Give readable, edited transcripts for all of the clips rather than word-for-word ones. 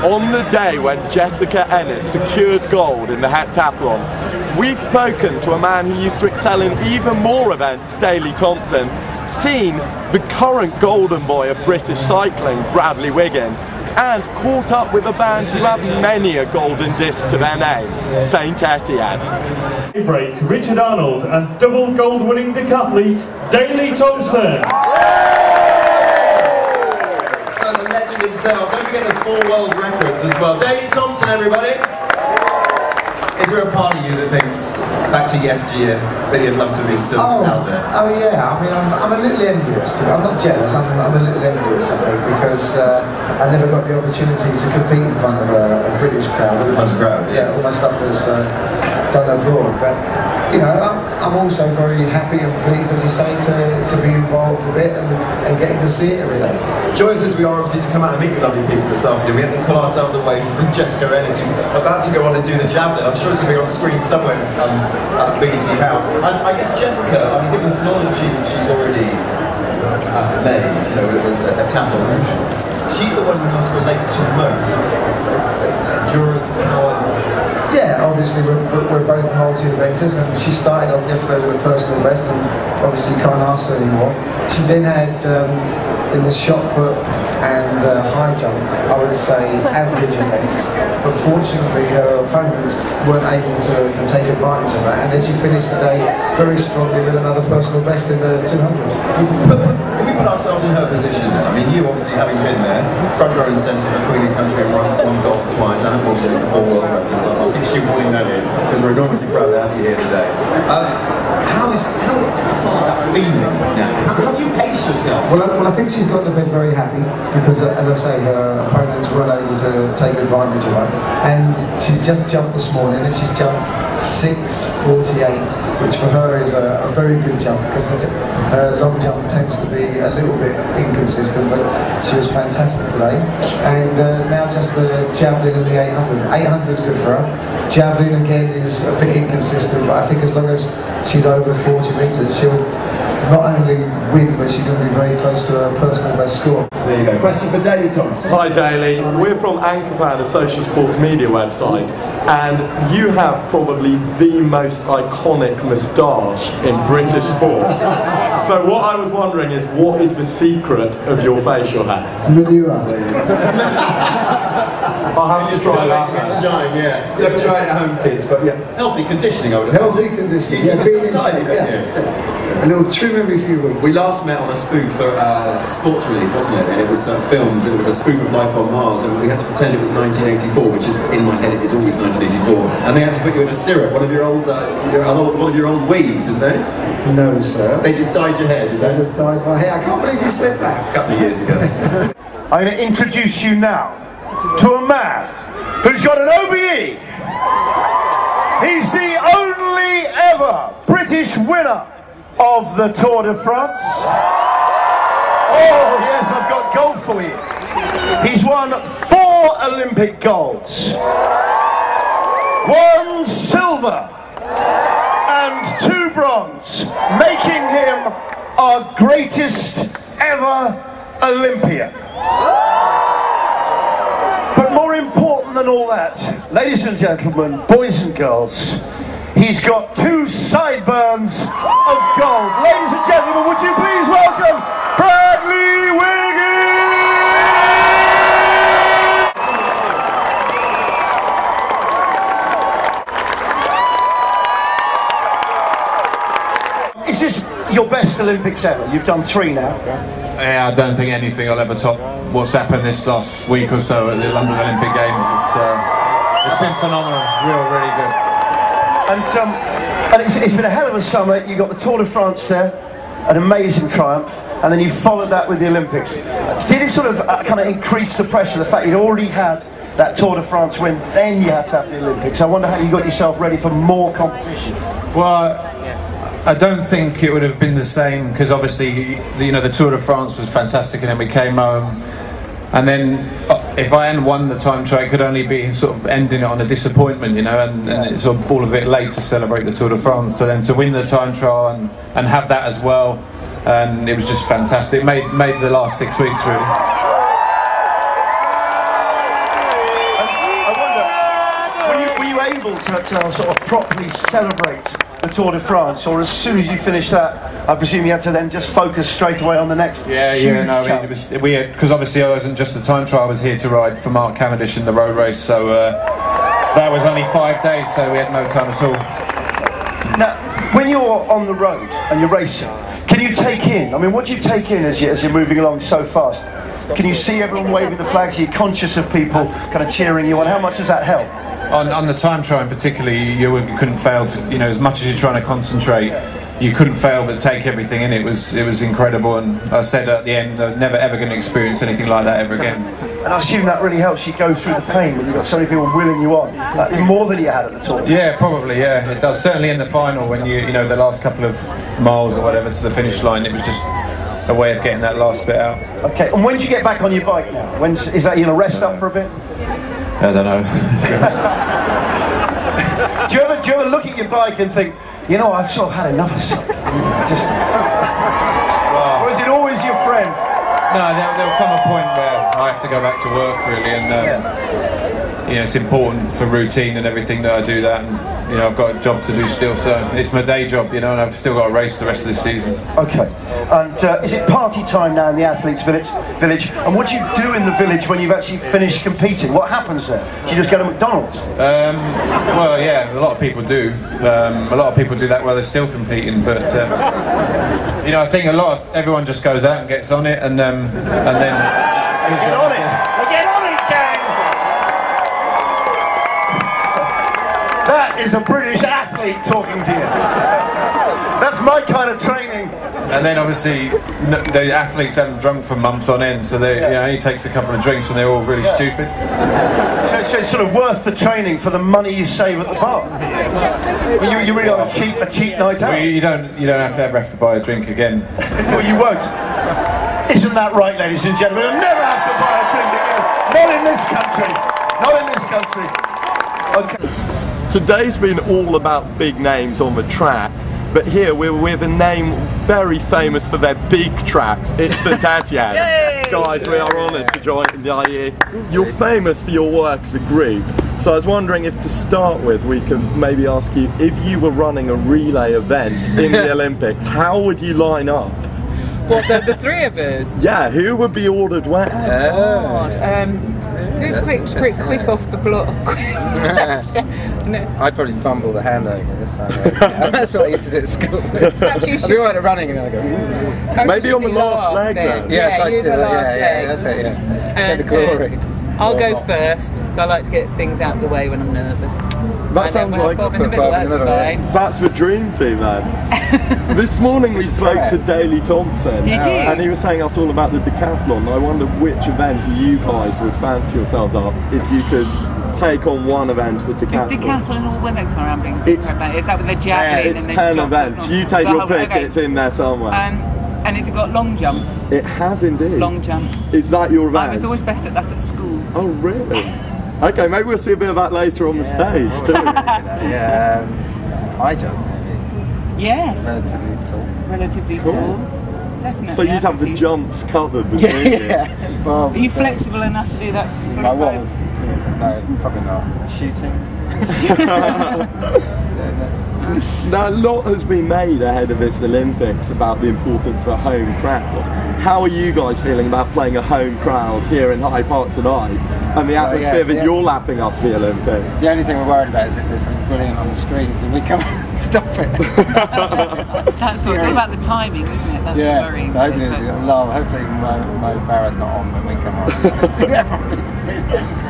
on the day when Jessica Ennis secured gold in the heptathlon, we've spoken to a man who used to excel in even more events, Daley Thompson, seen the current golden boy of British cycling, Bradley Wiggins, and caught up with a band who have many a golden disc to their name, Saint Etienne. Break Richard Arnold and double gold winning decathlete Daley Thompson. The legend himself, don't forget the 4 world records as well. Daley Thompson, everybody. Is there a part of you that thinks back to yesteryear that you'd love to be still out there? Oh yeah, I mean I'm a little envious too. I'm not jealous, I'm a little envious I think, because I never got the opportunity to compete in front of a British crowd. Yeah, all my stuff was done abroad, but you know, I'm also very happy and pleased, as you say, to be involved a bit and getting to see it every day. Joyous as we are obviously to come out and meet the lovely people this afternoon, we have to pull ourselves away from Jessica Ennis, who's about to go on and do the javelin. I'm sure it's going to be on screen somewhere at the BT House. I guess Jessica, I mean, given the phenomenon she's already made, you know, with a tackle, she's the one who must relate to most. It's endurance, power. Yeah, obviously we're both multi-eventers, and she started off yesterday with a personal best, and obviously you can't ask her anymore. She then had, in the shot put and high jump, I would say average events, but fortunately her opponents weren't able to take advantage of that, and then she finished the day very strongly with another personal best in the 200. Can we put ourselves in her position then? I mean, you obviously having been there, front row and centre for Queen and Country and won gold twice, and unfortunately it's the 4 world records. I'll keep shoehorning that in, because we're enormously proud to have you here today. How is some of that feeling now? How do you pace yourself? Well, I think she's got to be very happy, because as I say, her opponents weren't able to take advantage of her, and she's just jumped this morning, and she jumped 6:48, which for her is a very good jump, because her long jump tends to be a little bit inconsistent, but she was fantastic today. And now just the javelin and the 800. 800 is good for her. Javelin again is a bit inconsistent, but I think as long as she's over 40 metres, she'll not only win, but she's going to be very close to her personal best score. There you go. Question for Daley Thompson. Hi Daley, we're from Anchorfan, a social sports media website, and you have probably the most iconic moustache in British sport. So what I was wondering is, what is the secret of your facial hair? Manure. I'll have to try that. Shine, yeah. Don't try it at home, kids, but yeah, healthy conditioning, I would have. Healthy conditioning. Yeah, being tidy, don't you? A little trim every few weeks. We last met on a spoof for Sports Relief, wasn't it? And it was filmed, it was a spoof of Life on Mars, and we had to pretend it was 1984, which is, in my head, it is always 1984. And they had to put you in a syrup, one of your old weaves, didn't they? No, sir. They just dyed your hair, did they? They just dyed my hair. I can't believe you said that. It's a couple of years ago. I'm going to introduce you now to a man who's got an OBE. He's the only ever British winner of the Tour de France. Oh yes, I've got gold for you. He's won 4 Olympic golds, 1 silver and 2 bronze, making him our greatest ever Olympian. But more important than all that, ladies and gentlemen, boys and girls, he's got 2 sideburns of gold. Ladies and gentlemen, would you please welcome Bradley Wiggins! Is this your best Olympics ever? You've done 3 now. Yeah, I don't think anything will ever top what's happened this last week or so at the London Olympic Games. It's been phenomenal, really good. And it's been a hell of a summer. You got the Tour de France there, an amazing triumph, and then you followed that with the Olympics. Did it sort of kind of increase the pressure, the fact you'd already had that Tour de France win, then you had to have the Olympics? I wonder how you got yourself ready for more competition. Well, I don't think it would have been the same, because obviously, the Tour de France was fantastic, and then we came home, and then if I hadn't won the time trial, it could only be sort of ending it on a disappointment, and it's sort of all a bit late to celebrate the Tour de France. So then to win the time trial and have that as well, and it was just fantastic. Made the last 6 weeks really. able to sort of properly celebrate the Tour de France, or as soon as you finish that, I presume you had to then just focus straight away on the next? Because obviously I wasn't just the time trial, I was here to ride for Mark Cavendish in the road race, so that was only 5 days, so we had no time at all. Now, when you're on the road and you're racing, can you take in, I mean, what do you take in as you're moving along so fast? Can you see everyone waving the flags? Are you conscious of people kind of cheering you on? How much does that help? On the time trial in particular, you couldn't fail to, as much as you're trying to concentrate, you couldn't fail but take everything in. It was incredible, and I said at the end, I'm never ever going to experience anything like that ever again. And I assume that really helps you go through the pain when you've got so many people willing you on, more than you had at the Tour. Yeah, probably, yeah. It does. Certainly in the final, when the last couple of miles or whatever to the finish line, it was just a way of getting that last bit out. Okay, and when do you get back on your bike now? Is that, you going to rest up for a bit? I don't know. do you ever look at your bike and think, I've sort of had enough of something? Or is it always your friend? No, there'll come a point where I have to go back to work, really, and it's important for routine and everything that I do that, and I've got a job to do still, so it's my day job, and I've still got to race the rest of the season. Okay, and is it party time now in the athletes' village? And what do you do in the village when you've actually finished competing? What happens there? Do you just go to McDonald's? Well, yeah, a lot of people do. A lot of people do that while they're still competing, but I think everyone just goes out and gets on it, and then get on it. Get on it, gang. That is a British athlete talking to you. That's my kind of training. And then obviously the athletes haven't drunk for months on end, so they he takes a couple of drinks and they're all really stupid. So it's sort of worth the training for the money you save at the bar. You really are a cheap night out. Well, you don't ever have to buy a drink again. Well, you won't. Isn't that right, ladies and gentlemen? You'll never have to buy a drink again. Not in this country. Not in this country. Okay. Today's been all about big names on the track, but here we're with a name very famous for their big tracks. It's Saint Etienne. Guys, we are honoured to join you. You're famous for your work as a group, so I was wondering if to start with we could maybe ask you, if you were running a relay event in the Olympics, how would you line up? What, the three of us? Yeah, who would be ordered where? Who's quick off the block? No. I'd probably fumble the handover this time. That's what I used to do at school. Perhaps you should. I'd be right at running and then I go. Maybe on the last leg then. Yeah, I should do that. Yeah, that's it. Yeah. Get the glory. I'll go first, because I like to get things out of the way when I'm nervous. That sounds like Bob in the middle, that's fine. That's the dream team, man. This morning we spoke to Daley Thompson. Did you? And he was saying us all about the decathlon. I wonder which event you guys would fancy yourselves up if you could take on one event with decathlon. Is decathlon all windows? Sorry, I'm being is that with the javelin and the 10 events. You take your pick, okay. It's in there somewhere. And has it got long jump? It has indeed. Long jump. Is that your event? I was always best at that at school. Oh, really? Okay, maybe we'll see a bit of that later on the stage too. High jump, maybe. Yes. Relatively tall. Definitely. So you'd have the jumps covered between you. Are you flexible enough to do that? I was. No, probably not. Shooting. Now, a lot has been made ahead of this Olympics about the importance of a home crowd. How are you guys feeling about playing a home crowd here in Hyde Park tonight and the atmosphere that you're lapping up the Olympics? The only thing we're worried about is if there's something brilliant on the screens and we come and stop it. That's what it's all about, the timing, isn't it? That's the worry. So hopefully there's a lull. Hopefully Mo Farah's not on when we come on.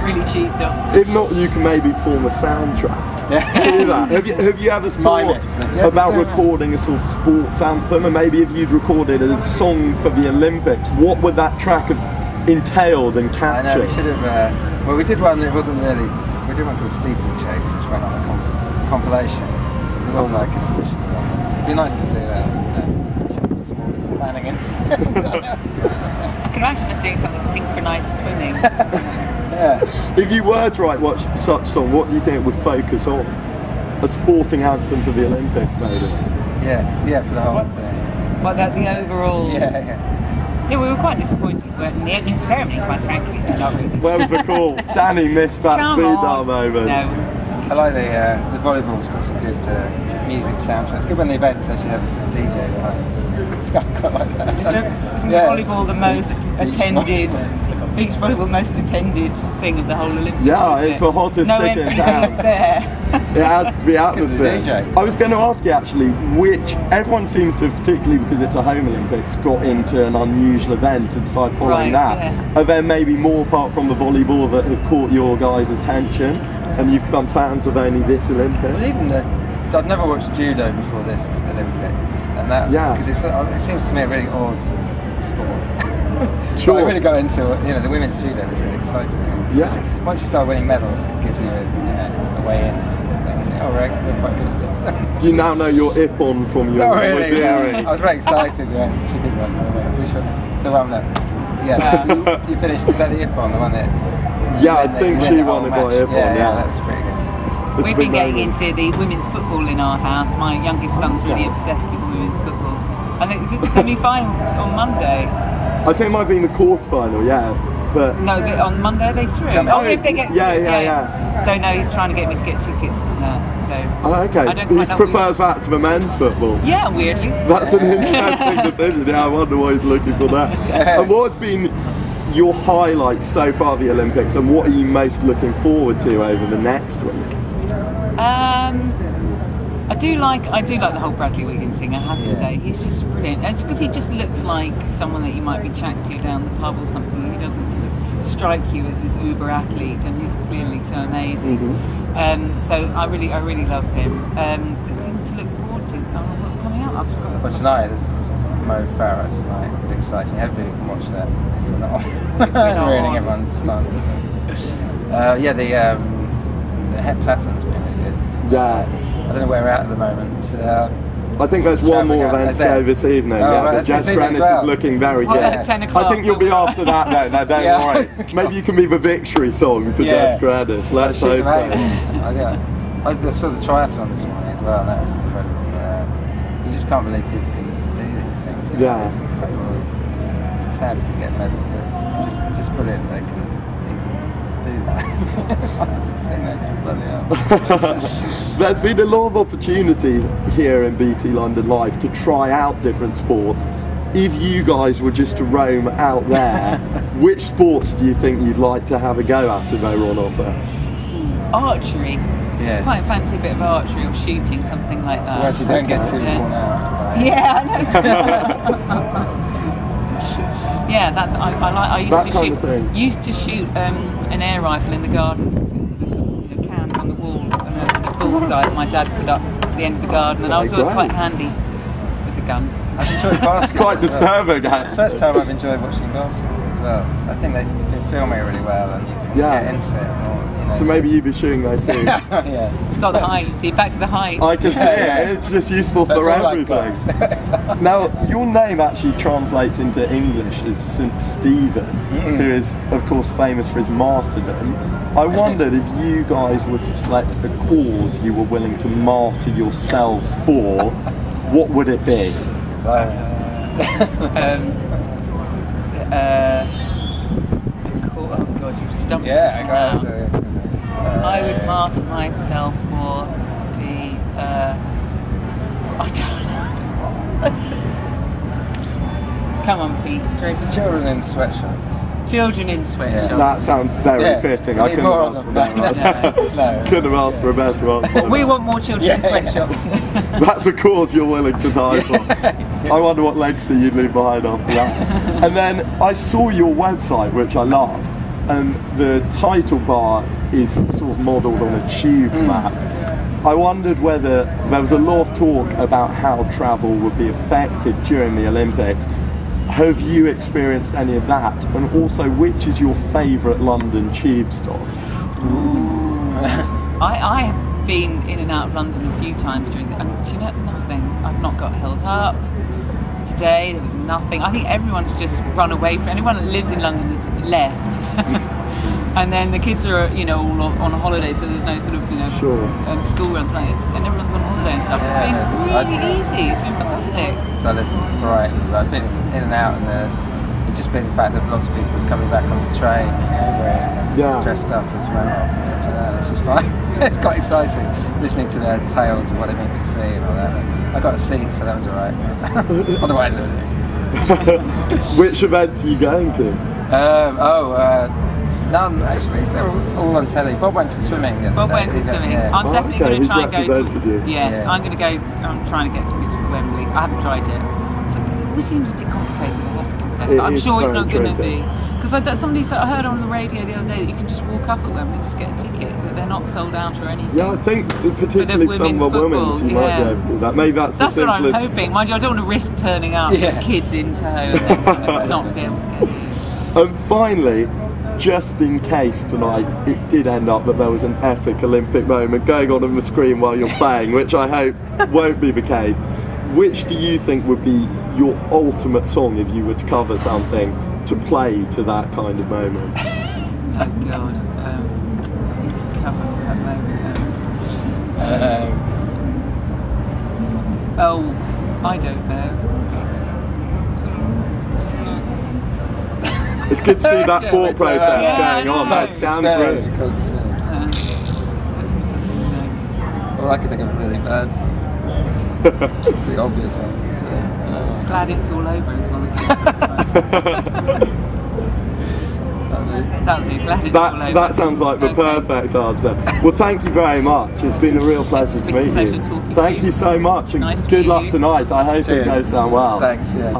Really cheesed up. If not, you can maybe form a soundtrack. Do that. Have you ever thought about recording a sort of sports anthem, and maybe if you'd recorded a song for the Olympics, what would that track have entailed and captured? I know, we should have, well, we did one that wasn't really, we did one called Steeplechase, which went on a compilation. It wasn't like an official one. It'd be nice to do that. Should put some more planning in. I can imagine us doing something synchronised swimming. If you were to write such song, what do you think it would focus on? A sporting anthem for the Olympics, maybe? Yes, for the whole thing. What, the overall... Yeah, we were quite disappointed in the opening ceremony, quite frankly. Not really. Where was the call? Danny missed that speed dial moment. No. I like the volleyball's got some good music soundtrack. It's good when the events actually have a sort of DJ behind it. It's quite like that. Isn't volleyball the most attended? Beach volleyball, most attended thing of the whole Olympics. Yeah, it's the hottest thing in town. It adds to the atmosphere. I was going to ask you actually, which everyone seems to, particularly because it's a home Olympics, got into an unusual event and started following that. Yes. Are there maybe more apart from the volleyball that have caught your guys' attention, and you've become fans of only this Olympics? Well, even I've never watched judo before this Olympics, and that because it seems to me a really odd sport. Sure. But I really got into it. The women's judo was really exciting. Once you start winning medals, it gives you a way in, sort of thing. You think, oh, we're quite good at this. Do you now know your Ippon from your? Not really. Yeah. I was very excited. Yeah, she did one. The one that. You finished. Is that the Ippon? The one that? Yeah, I think she won it by Ippon. Yeah, that was pretty good. We've been getting into the women's football in our house. My youngest son's really obsessed with women's football. I think it's the semi-final on Monday. I think it might be in the quarterfinal, but no, on Monday they threw. If they get yeah. So no, he's trying to get me to get tickets to that. So okay. He prefers that to the men's football. Yeah, weirdly. That's an interesting decision. Yeah, I wonder why he's looking for that. And what's been your highlights so far of the Olympics, and what are you most looking forward to over the next week? I do like the whole Bradley Wiggins thing, I have to say. He's just brilliant. It's because he just looks like someone that you might be chatting to down the pub or something. He doesn't sort of strike you as this uber athlete, and he's clearly so amazing. So I really love him. Things to look forward to. What's coming up? Well, tonight is Mo Farah tonight. Really exciting. Hopefully we can watch that if we're not on. Ruining everyone's fun. The heptathlon's been really good. Yeah. I don't know where we're at the moment. I think there's one more event to go this evening. But Jessica Ennis is looking very good. At 10 o'clock. I think you'll be after that then. No, don't worry. Maybe you can be the victory song for Jessica Ennis. Let's hope so. I saw the triathlon this morning as well, and that was incredible. You just can't believe people can do these things. It's incredible. It's sad to get a medal, but it's just brilliant they can even do that. I was saying that, bloody hell. There's been a lot of opportunities here in BT London Live to try out different sports. If you guys were just to roam out there, which sports do you think you'd like to have a go at if they were on offer? Archery. Yes. Quite fancy a bit of archery or shooting, something like that. Well, you don't get too worn out. Yeah, that's I used to shoot an air rifle in the garden, the cans on the wall and the bullseye that my dad put up at the end of the garden, and I was always quite handy with the gun. I've enjoyed basketball. Quite disturbing. First time I've enjoyed watching basketball as well. I think they film it really well, and you can get into it more. So maybe you'd be shooting those things. It's got the height, you see, back to the height. I can see it, it's just useful for everything. Now, your name actually translates into English as St. Stephen, who is, of course, famous for his martyrdom. I wondered if you guys were to select a cause you were willing to martyr yourselves for, what would it be? Oh God, you've stumped us now. I would martyr myself for the I don't know. Come on, Pete. Drink. Children in sweatshops. Children in sweatshops. That sounds very fitting. I couldn't have asked for that. Couldn't have asked for a better answer. We want more children in sweatshops. That's a cause you're willing to die for. I wonder what legacy you'd leave behind after that. And then I saw your website, which I loved, and the title bar is sort of modelled on a tube map. I wondered whether there was a lot of talk about how travel would be affected during the Olympics. Have you experienced any of that? And also, which is your favourite London tube stop? I have been in and out of London a few times during the... And do you know, nothing. I've not got held up. Today, there was nothing. I think everyone's just run away from... Anyone that lives in London has left. And then the kids are, all on a holiday, so there's no sort of, school runs, and everyone's on holiday and stuff. It's been really easy. It's been fantastic. So I live in Brighton. I've been in and out, and it's just been the fact that lots of people coming back on the train, dressed up as runners and stuff like It's just fine. It's quite exciting listening to their tales of what they mean to see and all that. I got a seat, so that was alright. Otherwise, I would. Which events are you going to? None actually. They were all on telly. Bob went to swimming. Bob went to swimming. Yeah. I'm definitely going to try and go to. Yes, Yeah. I'm going to go. I'm trying to get tickets for Wembley. I haven't tried it. So it seems a bit complicated. I have to confess. But I'm sure it's not going to be. Because I heard on the radio the other day that you can just walk up at Wembley and just get a ticket. That they're not sold out or anything. Yeah, I think particularly some of the women's you might be able to do that. Maybe that's what I'm hoping. Mind you, I don't want to risk turning up with kids in tow and then not be able to get in. And finally, just in case tonight it did end up that there was an epic Olympic moment going on the screen while you're playing, which I hope won't be the case, which do you think would be your ultimate song if you were to cover something to play to that kind of moment? Oh God, something to cover for that moment. I don't know. It's good to see that thought process going on. That sounds really good. Or I can think of a really bad song. The obvious ones. Yeah. Glad it's all over as well. That'll do. Glad it's all over. That sounds like the perfect answer. Well, thank you very much. It's been a real pleasure to meet you. Thank you so much, and good luck tonight. I hope it goes down well. Thanks. Yeah.